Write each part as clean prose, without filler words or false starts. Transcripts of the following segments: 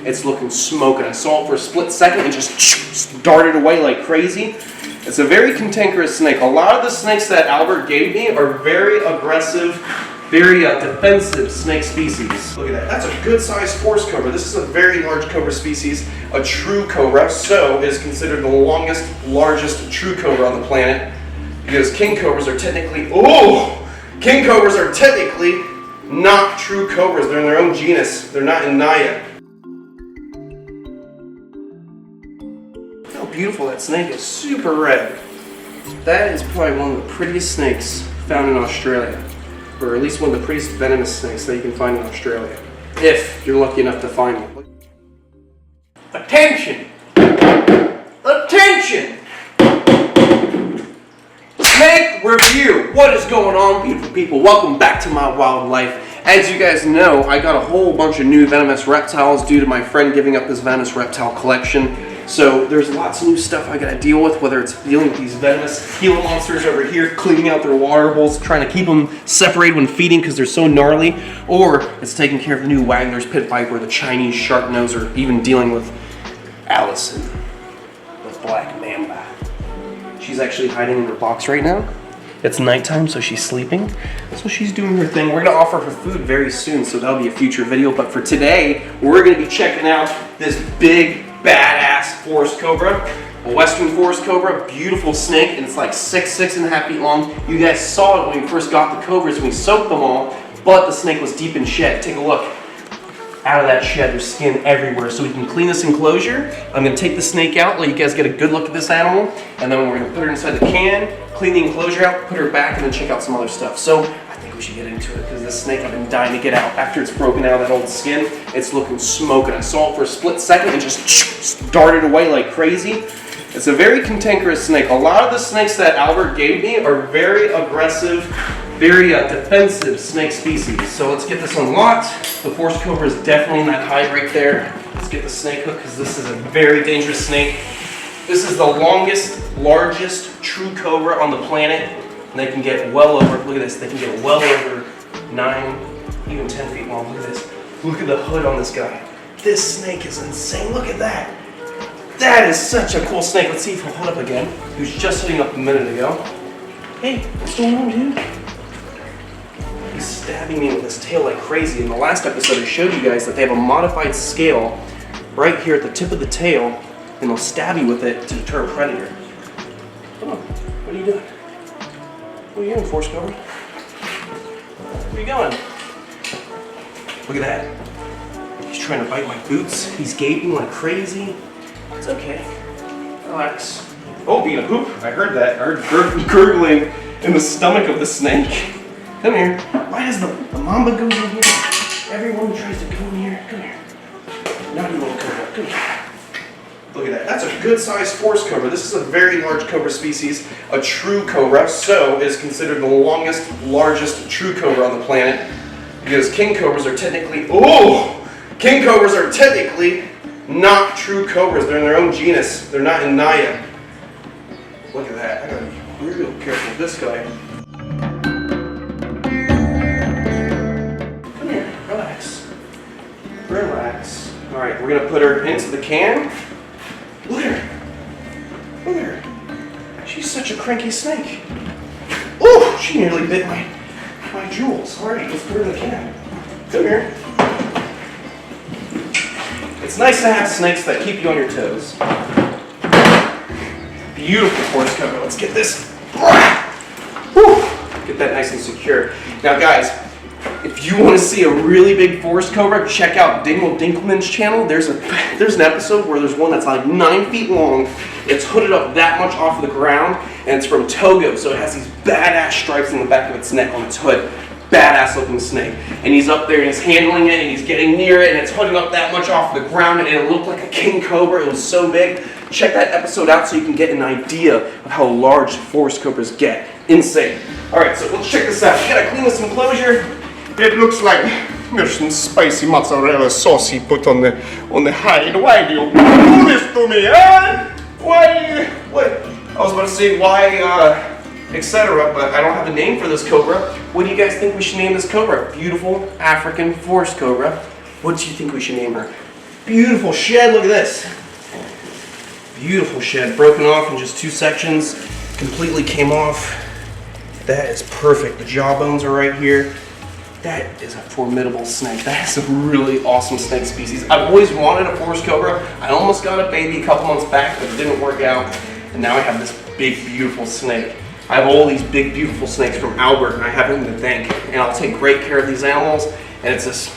It's looking smoking. I saw it for a split second and just darted away like crazy. It's a very cantankerous snake. A lot of the snakes that Albert gave me are very aggressive, very defensive snake species. Look at that. That's a good sized forest cobra. This is a very large cobra species, a true cobra. So is considered the largest true cobra on the planet, because king cobras are technically, not true cobras. They're in their own genus. They're not in Naya. Look how beautiful that snake is. Super red. That is probably one of the prettiest snakes found in Australia. Or at least one of the prettiest venomous snakes that you can find in Australia. If you're lucky enough to find one. Attention! Attention! Snake review! What is going on, beautiful people? Welcome back to my wildlife. As you guys know, I got a whole bunch of new venomous reptiles due to my friend giving up his venomous reptile collection. So there's lots of new stuff I gotta deal with, whether it's dealing with these venomous Gila monsters over here, cleaning out their water holes, trying to keep them separated when feeding because they're so gnarly, or it's taking care of the new Wagner's pit viper, the Chinese shark nose, or even dealing with Allison, the black mamba. She's actually hiding in her box right now. It's nighttime, so she's sleeping. So she's doing her thing. We're gonna offer her food very soon, so that'll be a future video. But for today, we're gonna be checking out this big, badass forest cobra, a western forest cobra, beautiful snake, and it's like 6.5 feet long. You guys saw it when we first got the cobras, we soaked them all, but the snake was deep in shed. Take a look. Out of that shed, there's skin everywhere. So we can clean this enclosure. I'm gonna take the snake out, let you guys get a good look at this animal, and then we're gonna put her inside the can, clean the enclosure out, put her back, and then check out some other stuff. So I think we should get into it, because this snake I've been dying to get out. After it's broken out of that old skin, it's looking smoking. I saw it for a split second and just darted away like crazy. It's a very cantankerous snake. A lot of the snakes that Albert gave me are very aggressive, very defensive snake species. So let's get this unlocked. The forest cobra is definitely in that hide right there. Let's get the snake hook, because this is a very dangerous snake. This is the longest, largest true cobra on the planet. And they can get well over, look at this, they can get well over 9, even 10 feet long. Look at this. Look at the hood on this guy. This snake is insane. Look at that. That is such a cool snake. Let's see if he'll hold up again. He was just sitting up a minute ago. Hey, what's going on, dude? He's stabbing me with his tail like crazy. In the last episode, I showed you guys that they have a modified scale right here at the tip of the tail, and they'll stab you with it to deter a predator. Come on, what are you doing? What are you doing, forest cobra? Where are you going? Look at that. He's trying to bite my boots. He's gaping like crazy. It's okay. Relax. Oh, being a poop. I heard that. I heard gurgling in the stomach of the snake. Come here. Why does the mamba go in here? Everyone tries to come in here. Come here. Naughty little cobra. Come here. Look at that. That's a good sized forest cobra. This is a very large cobra species, a true cobra. So is considered the largest true cobra on the planet, because king cobras are technically, not true cobras. They're in their own genus. They're not in Naya. Look at that. I gotta be real careful with this guy. Come here. Relax. Relax. All right, we're gonna put her into the can. Look at her. Look at her. She's such a cranky snake. Oh, she nearly bit my jewels. All right, let's put her in the can. Come here. It's nice to have snakes that keep you on your toes. Beautiful forest cobra. Let's get this. Whew. Get that nice and secure. Now, guys, if you want to see a really big forest cobra, check out Dingle Dinkelman's channel. There's an episode where there's one that's like 9 feet long. It's hooded up that much off the ground, and it's from Togo, so it has these badass stripes in the back of its neck on its hood. Badass looking snake. And he's up there and he's handling it and he's getting near it and it's hooding up that much off the ground and it looked like a king cobra. It was so big. Check that episode out so you can get an idea of how large forest cobras get. Insane. Alright, so let's check this out. We gotta clean this enclosure. It looks like there's some spicy mozzarella sauce he put on the hide. Why do you do this to me, huh? Why? What? I was about to say why, etc., but I don't have a name for this cobra. What do you guys think we should name this cobra? Beautiful African forest cobra. What do you think we should name her? Beautiful shed, look at this. Beautiful shed, broken off in just 2 sections, completely came off. That is perfect. The jawbones are right here. That is a formidable snake. That is a really awesome snake species. I've always wanted a forest cobra. I almost got a baby a couple months back, but it didn't work out. And now I have this big, beautiful snake. I have all these big, beautiful snakes from Albert, and I have them to thank. And I'll take great care of these animals. And it's just,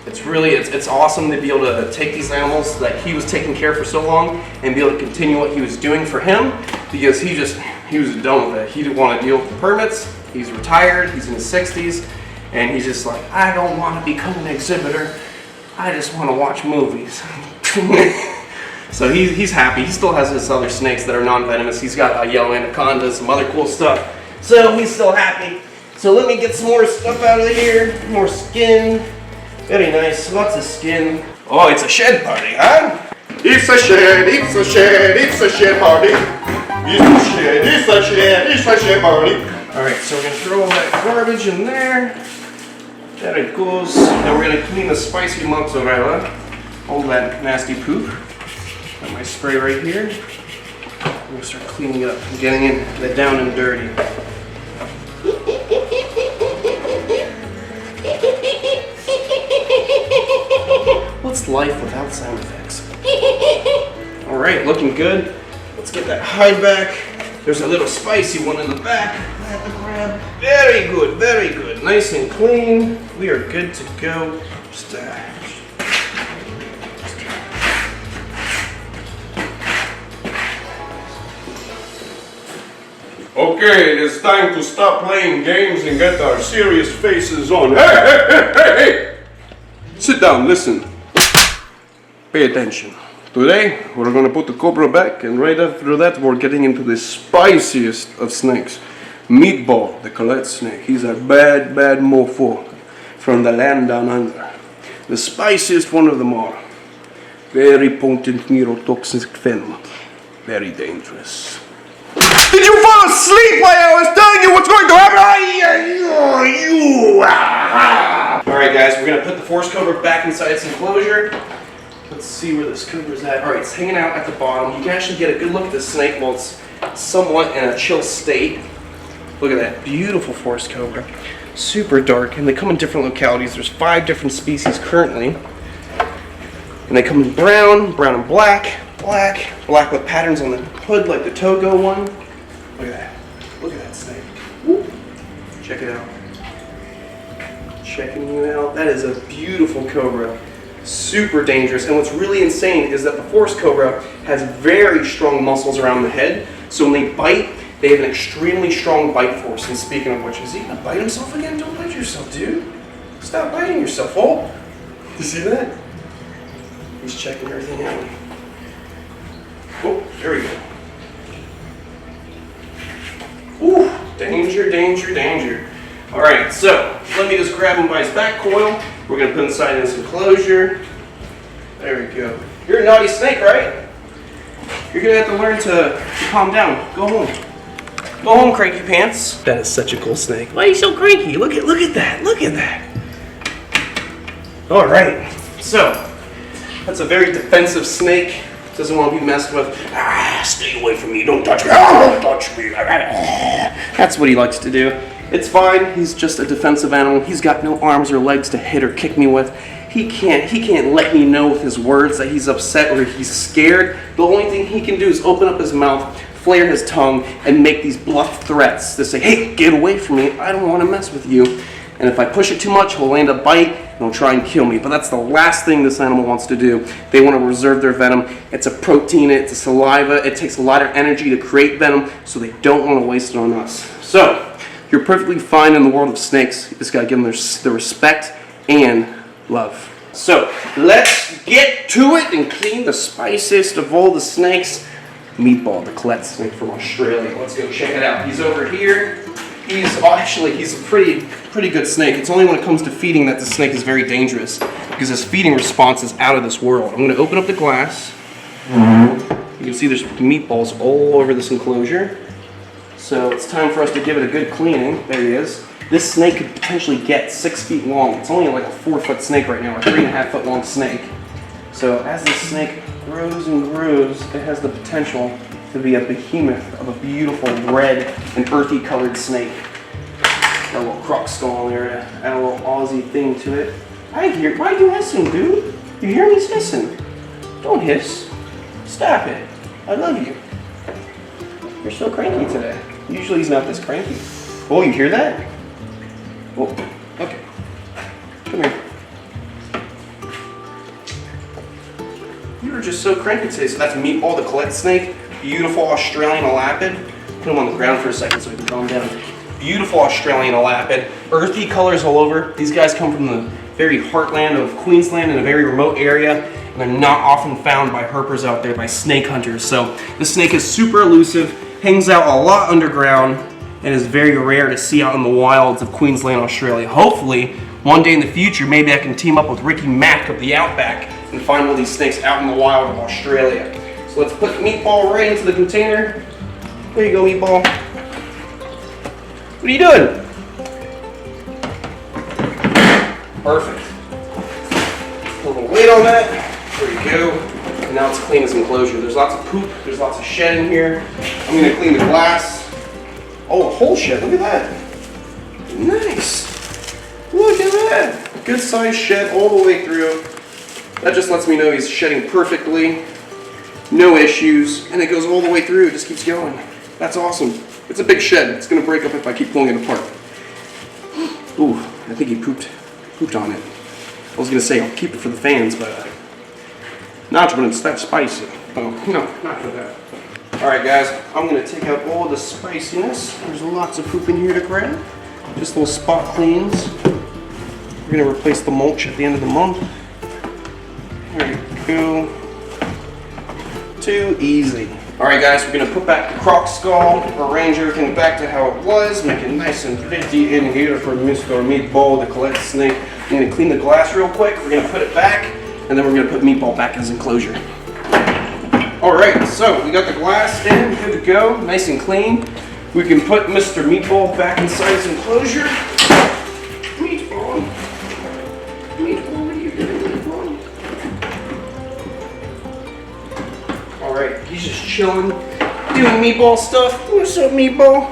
it's awesome to be able to take these animals that he was taking care of for so long and be able to continue what he was doing for him, because he was done with it. He didn't want to deal with the permits. He's retired. He's in his 60s. And he's just like, I don't want to become an exhibitor. I just want to watch movies. So he's happy. He still has his other snakes that are non-venomous. He's got a yellow anaconda, some other cool stuff. So he's still happy. So let me get some more stuff out of here. More skin. Very nice. Lots of skin. Oh, it's a shed party, huh? It's a shed, it's a shed, it's a shed party. It's a shed, it's a shed, it's a shed party. Alright, so we're going to throw all that garbage in there. There it goes. Now we're going to clean the spicy mozzarella. All that nasty poop. Got my spray right here. I'm going to start cleaning it up and getting in the down and dirty. What's life without sound effects? Alright, looking good. Let's get that hide back. There's a little spicy one in the back. I have to grab. Very good, very good. Nice and clean. We are good to go. Okay, it's time to stop playing games and get our serious faces on. Hey, hey, hey, hey, hey! Sit down, listen. Pay attention. Today, we're gonna put the Cobra back, and right after that, we're getting into the spiciest of snakes. Meatball, the Colette snake. He's a bad, bad mofo from the land down under. The spiciest one of them all. Very potent neurotoxic venom. Very dangerous. Did you fall asleep while I was telling you what's going to happen? Alright guys, we're gonna put the forest cobra back inside its enclosure. Let's see where this cobra's at. Alright, it's hanging out at the bottom. You can actually get a good look at the snake while it's somewhat in a chill state. Look at that beautiful forest cobra. Super dark, and they come in different localities. There's 5 different species currently. And they come in brown, brown and black, black, black with patterns on the hood like the Togo one. Look at that. Look at that snake. Woo. Check it out. Checking you out. That is a beautiful cobra. Super dangerous. And what's really insane is that the forest cobra has very strong muscles around the head. So when they bite, they have an extremely strong bite force. And speaking of which, is he gonna bite himself again? Don't bite yourself, dude. Stop biting yourself, oh. You see that? He's checking everything out. Oh, there we go. Ooh, danger, danger, danger. All right, so let me just grab him by his back coil. We're gonna put inside this enclosure. There we go. You're a naughty snake, right? You're gonna have to learn to calm down. Go home. Go home, Cranky Pants. That is such a cool snake. Why are you so cranky? Look at that. Look at that. All right. So that's a very defensive snake. Doesn't want to be messed with. Stay away from me. Don't touch me. Don't touch me. That's what he likes to do. It's fine. He's just a defensive animal. He's got no arms or legs to hit or kick me with. He can't let me know with his words that he's upset or he's scared. The only thing he can do is open up his mouth, flare his tongue, and make these bluff threats to say, hey, get away from me. I don't want to mess with you. And if I push it too much, he'll land a bite and he'll try and kill me. But that's the last thing this animal wants to do. They want to reserve their venom. It's a protein, it's a saliva. It takes a lot of energy to create venom, so they don't want to waste it on us. So, you're perfectly fine in the world of snakes. You just got to give them the respect and love. So, let's get to it and clean the spiciest of all the snakes. Meatball, the Colette snake from Australia. Let's go check it out. He's over here. He's a pretty good snake. It's only when it comes to feeding that the snake is very dangerous, because his feeding response is out of this world. I'm going to open up the glass. You can see there's meatballs all over this enclosure. So it's time for us to give it a good cleaning. There he is. This snake could potentially get 6 feet long. It's only like a 4-foot snake right now, or 3.5-foot long snake. So as this snake grows and grows, it has the potential to be a behemoth of a beautiful red and earthy colored snake. Got a little croc skull in there to add a little Aussie thing to it. Why are you hissing, dude? You hear me hissing? Don't hiss. Stop it. I love you. You're so cranky today. Usually he's not this cranky. Oh, you hear that? Oh, okay. Come here. You were just so cranky today. So that's Meatball, the Colette snake. Beautiful Australian elapid. Put him on the ground for a second so he can calm down. Beautiful Australian elapid. Earthy colors all over. These guys come from the very heartland of Queensland in a very remote area. And they're not often found by herpers out there, by snake hunters. So the snake is super elusive, hangs out a lot underground, and is very rare to see out in the wilds of Queensland, Australia. Hopefully, one day in the future, maybe I can team up with Ricky Mack of the Outback and find one of these snakes out in the wild of Australia. So let's put Meatball right into the container. There you go, Meatball. What are you doing? Perfect. Put a little weight on that. There you go. And now let's clean this enclosure. There's lots of poop. There's lots of shed in here. I'm going to clean the glass. Oh, a whole shed. Look at that. Nice. Look at that. Good sized shed all the way through. That just lets me know he's shedding perfectly. No issues. And it goes all the way through. It just keeps going. That's awesome. It's a big shed. It's going to break up if I keep pulling it apart. Ooh, I think he pooped on it. I was going to say I'll keep it for the fans, but not when it's that spicy. Oh, no, not for that. Alright guys, I'm going to take out all the spiciness. There's lots of poop in here to grab. Just little spot cleans. We're going to replace the mulch at the end of the month. There you go. Too easy. Alright guys, we're going to put back the croc skull, arrange everything back to how it was, make it nice and pretty in here for Mr. Meatball, the Colette snake. I'm going to clean the glass real quick, we're going to put it back, and then we're going to put Meatball back in his enclosure. Alright, so we got the glass in, good to go, nice and clean. We can put Mr. Meatball back inside his enclosure. Meatball, what are you doing, Meatball? Alright, he's just chilling, doing Meatball stuff. What's up, Meatball?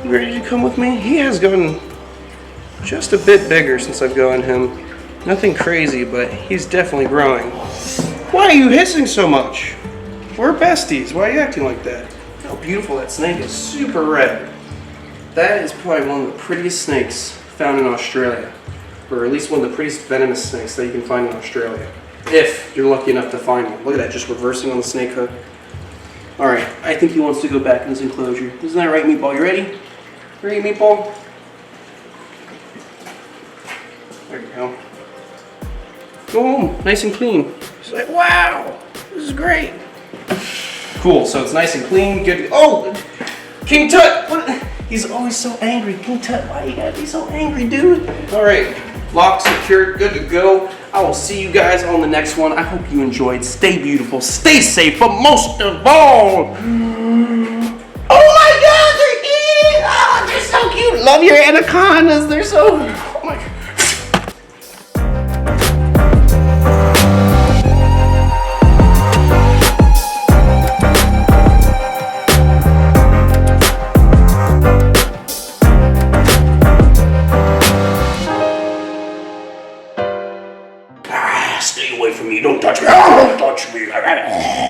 You ready to come with me? He has gotten just a bit bigger since I've gotten him. Nothing crazy, but he's definitely growing. Why are you hissing so much? We're besties. Why are you acting like that? How beautiful that snake is. Super red. That is probably one of the prettiest snakes found in Australia. Or at least one of the prettiest venomous snakes that you can find in Australia. If you're lucky enough to find one. Look at that, just reversing on the snake hook. Alright, I think he wants to go back in his enclosure. Isn't that right, Meatball? You ready? Ready, Meatball? There you go. Go home, nice and clean. He's like, wow, this is great. Cool, so it's nice and clean, good. Oh, King Tut, what? He's always so angry. King Tut, why you gotta be so angry, dude? All right, lock secured, good to go. I will see you guys on the next one. I hope you enjoyed. Stay beautiful, stay safe, but most of all, oh my God, they're eating. Oh, they're so cute. Love your anacondas. They're so. Oh my God. Stay away from me. Don't touch me. Oh, don't touch me.